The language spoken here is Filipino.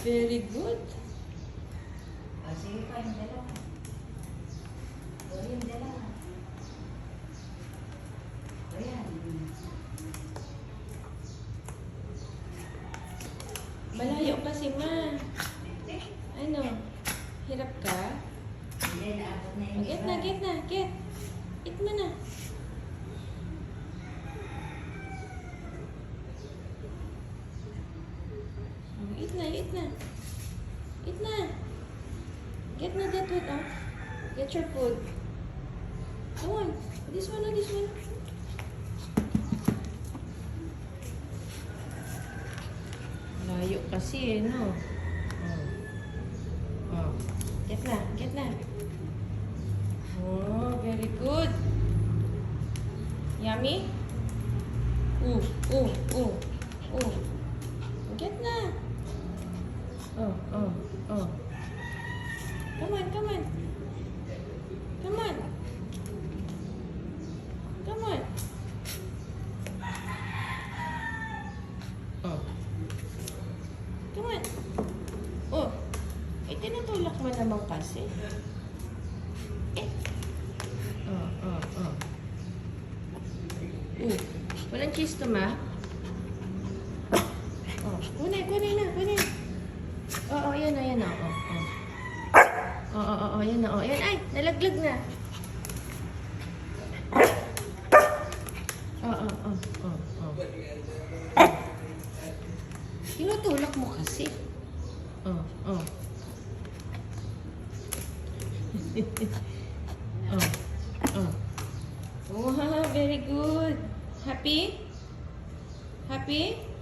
Very good. Sige pa, yung dalawa. Yung dalawa. Ayan. Malayo kasi, ma. Ano? Hirap ka? Hindi, naabot na yung Get na, get na, get. Eat mo na. Eat na, eat na. Eat na. Get na that food, oh. Get your food. Come on. This one, oh, this one. Layo kasi, eh, no? Oh. Get na, get na. Oh, very good. Yummy? Ooh, ooh, ooh, ooh. Get na. Oh, oh, oh. Come on, come on. Come on. Come on. Oh. Come on. Oh. Eh, tinutulak mo naman kasi. Eh. Oh, oh, oh. Walang cheese to, ma? Oh, kunin, kunin na, kunin. Oo, yan na, yan na. Oo, yan na. Yan, ay, nalaglag na. Oo. Tinutulak mo kasi. Oh. Wow, very good. Happy? Happy?